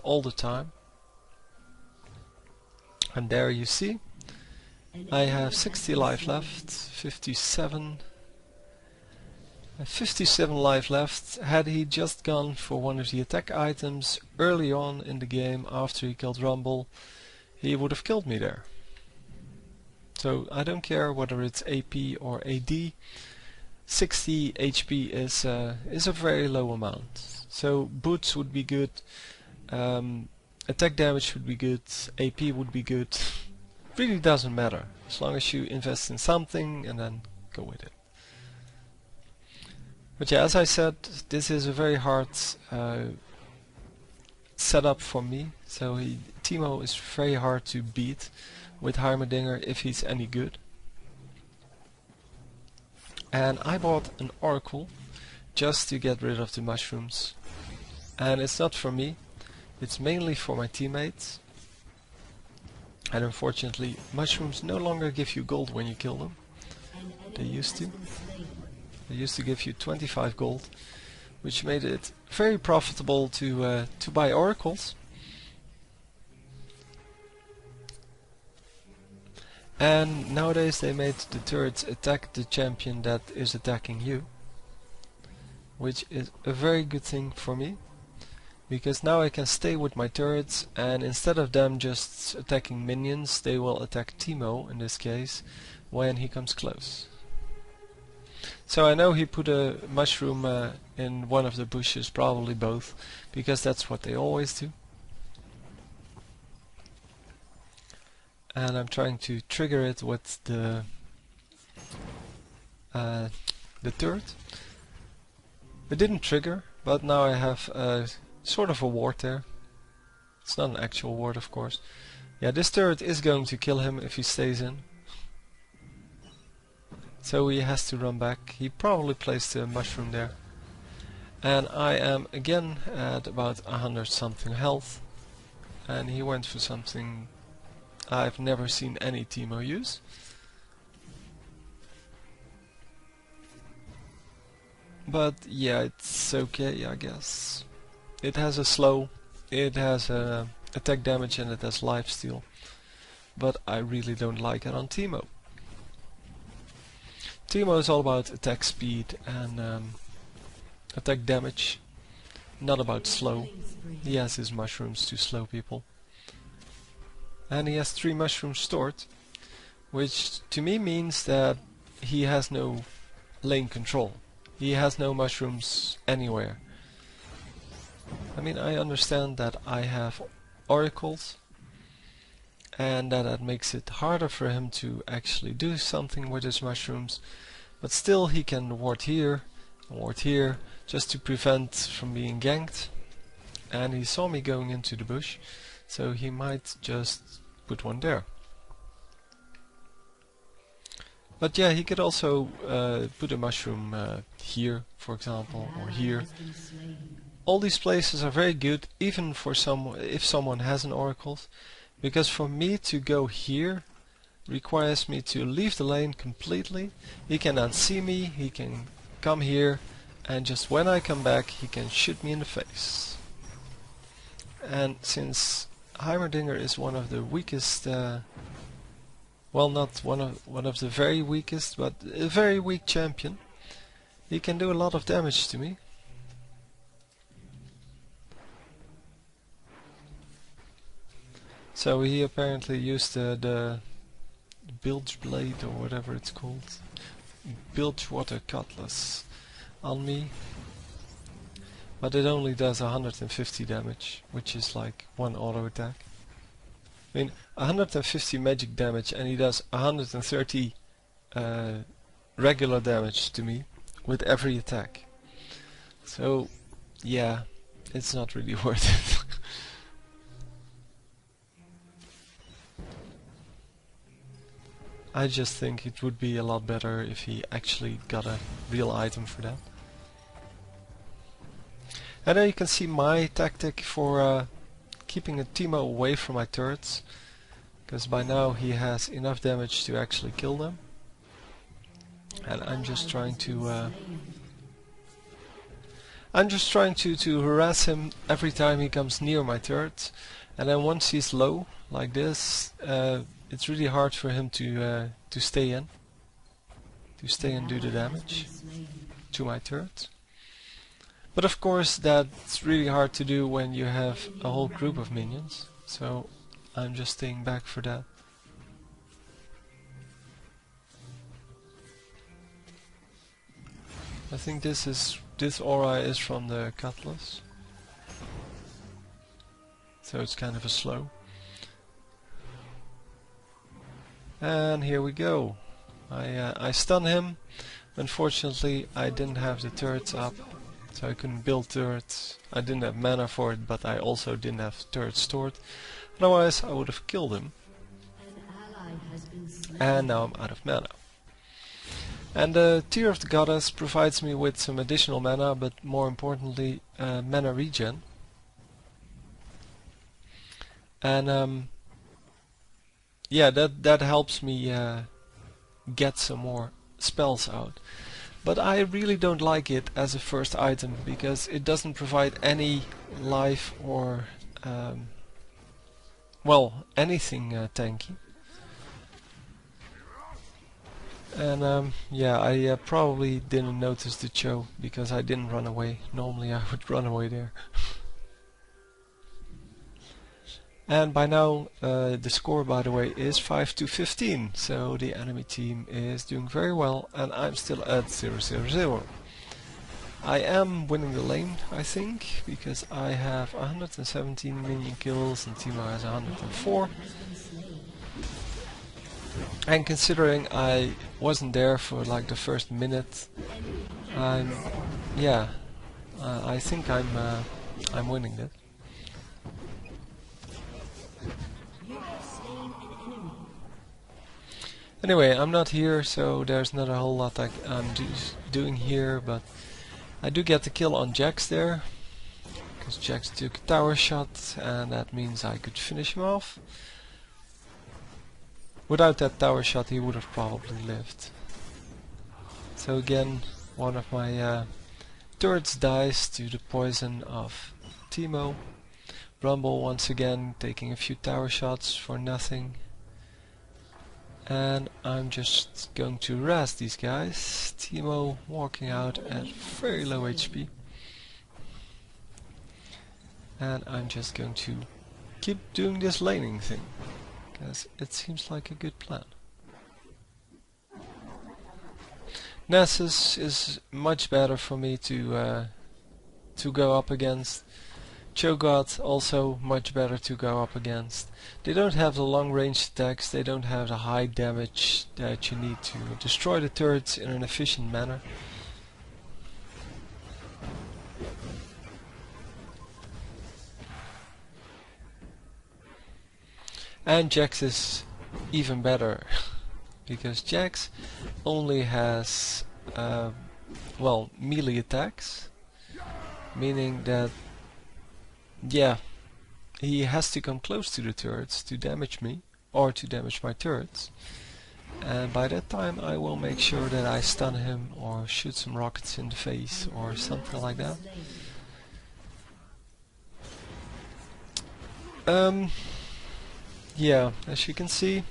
all the time. And there you see, I have 60 life left, 57 life left. Had he just gone for one of the attack items early on in the game after he killed Rumble, he would have killed me there. So I don't care whether it's AP or AD, 60 HP is a very low amount. So boots would be good, attack damage would be good, AP would be good. Really doesn't matter, as long as you invest in something and then go with it. But yeah, as I said, this is a very hard setup for me. So Teemo is very hard to beat with Heimerdinger if he's any good. And I bought an Oracle just to get rid of the mushrooms. And it's not for me, it's mainly for my teammates. And unfortunately, mushrooms no longer give you gold when you kill them. They used to. They used to give you 25 gold, which made it very profitable to buy oracles. And nowadays they made the turrets attack the champion that is attacking you, which is a very good thing for me, because now I can stay with my turrets, and instead of them just attacking minions, they will attack Teemo in this case when he comes close. So I know he put a mushroom in one of the bushes, probably both, because that's what they always do. And I'm trying to trigger it with the turret. It didn't trigger, but now I have sort of a ward there. It's not an actual ward, of course. Yeah, this turret is going to kill him if he stays in. So he has to run back. He probably placed a mushroom there. And I am again at about 100 something health. And he went for something I've never seen any Teemo use. But yeah, it's okay, I guess. It has a slow, it has attack damage, and it has lifesteal. But I really don't like it on Teemo. Teemo is all about attack speed and attack damage, not about slow. He has his mushrooms to slow people. And he has 3 mushrooms stored, which to me means that he has no lane control. He has no mushrooms anywhere. I mean, I understand that I have oracles, and that makes it harder for him to actually do something with his mushrooms, but still he can ward here, just to prevent from being ganked. And he saw me going into the bush, so he might just put one there. But yeah, he could also put a mushroom here, for example, or here. All these places are very good, even for if someone has an oracle, because for me to go here requires me to leave the lane completely. He can then see me, he can come here, and just when I come back he can shoot me in the face. And since Heimerdinger is one of the weakest, well, not one of the very weakest, but a very weak champion, he can do a lot of damage to me. So he apparently used the bilge blade, or whatever it's called, bilge water cutlass, on me. But it only does 150 damage, which is like 1 auto attack. I mean, 150 magic damage, and he does 130 regular damage to me with every attack. So yeah, it's not really worth it. I just think it would be a lot better if he actually got a real item for that. And then you can see my tactic for keeping a Teemo away from my turrets, because by now he has enough damage to actually kill them. And I'm just trying to I'm just trying to harass him every time he comes near my turret, and then once he's low, like this, it's really hard for him to stay in. To stay and do the damage to my turret. But of course that's really hard to do when you have a whole group of minions, so I'm just staying back for that. I think this aura is from the Cutlass, so it's kind of a slow. And here we go. I stun him. Unfortunately I didn't have the turrets up, so I couldn't build turrets. I didn't have mana for it, but I also didn't have turrets stored. Otherwise I would have killed him. And now I'm out of mana. And the Tear of the Goddess provides me with some additional mana, but more importantly mana regen. And yeah, that helps me get some more spells out. But I really don't like it as a first item, because it doesn't provide any life or well, anything tanky. And yeah, I probably didn't notice the Cho because I didn't run away. Normally I would run away there. And by now the score, by the way, is 5-15, so the enemy team is doing very well and I'm still at 0-0-0. I am winning the lane, I think, because I have 117 minion kills and Timo has 104. And considering I wasn't there for like the first minute, yeah, I think I'm winning that. Anyway, I'm not here, so there's not a whole lot I'm doing here, but I do get the kill on Jax there, because Jax took a tower shot, and that means I could finish him off. Without that tower shot he would have probably lived. So again, one of my turrets dies to the poison of Timo. Rumble once again taking a few tower shots for nothing. And I'm just going to razz these guys. Timo walking out at very low HP. And I'm just going to keep doing this laning thing, because it seems like a good plan. Nessus is much better for me to go up against. Cho'Gath also much better to go up against. They don't have the long range attacks, they don't have the high damage that you need to destroy the turrets in an efficient manner. And Jax is even better, because Jax only has well, melee attacks, meaning that, yeah, he has to come close to the turrets to damage me, or to damage my turrets. And by that time I will make sure that I stun him or shoot some rockets in the face or something like that. Yeah, as you can see,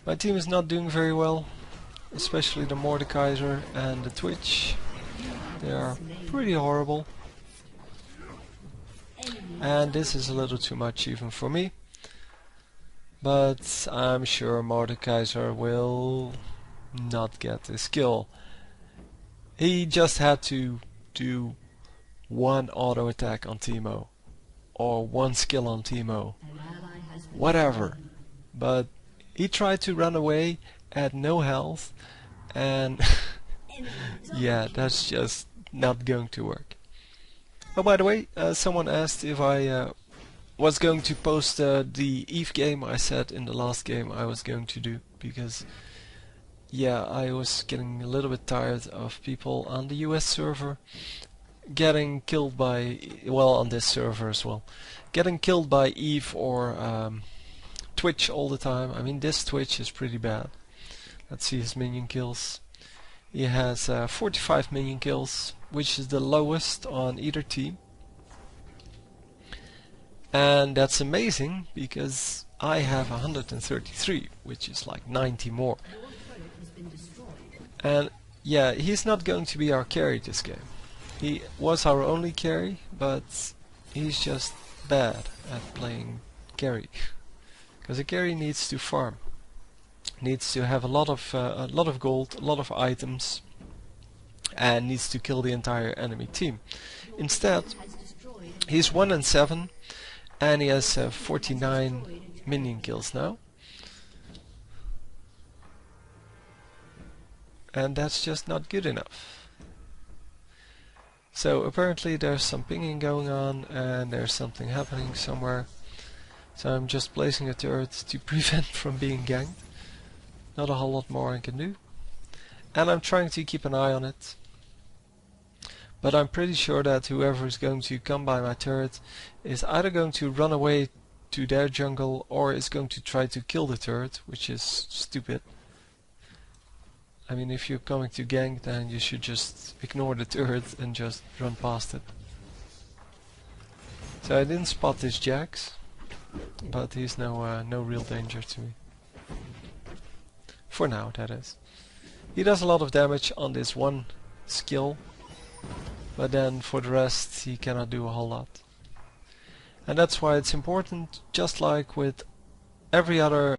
my team is not doing very well, especially the Mordekaiser and the Twitch. They are pretty horrible. And this is a little too much even for me. But I'm sure Mordekaiser will not get this kill. He just had to do one auto attack on Timo, or one skill on Timo, whatever. But he tried to run away at no health, and yeah, that's just not going to work. Oh, by the way, someone asked if I was going to post the EVE game I said in the last game I was going to do, because yeah, I was getting a little bit tired of people on the US server getting killed by, well, on this server as well, getting killed by EVE or Twitch all the time. I mean, this Twitch is pretty bad. Let's see his minion kills. He has 45 minion kills, which is the lowest on either team. And that's amazing because I have 133, which is like 90 more. And yeah, he's not going to be our carry this game. He was our only carry, but he's just bad at playing carry. Because a carry needs to farm, needs to have a lot of gold, a lot of items, and needs to kill the entire enemy team. Instead, he's 1 and 7, and he has 49 minion kills now. And that's just not good enough. So apparently there's some pinging going on and there's something happening somewhere. So I'm just placing a turret to prevent from being ganked. Not a whole lot more I can do. And I'm trying to keep an eye on it. But I'm pretty sure that whoever is going to come by my turret is either going to run away to their jungle or is going to try to kill the turret, which is stupid. I mean, if you're coming to gank, then you should just ignore the turret and just run past it. So I didn't spot this Jax, but he's no real danger to me. For now, that is. He does a lot of damage on this one skill, but then for the rest he cannot do a whole lot. And that's why it's important, just like with every other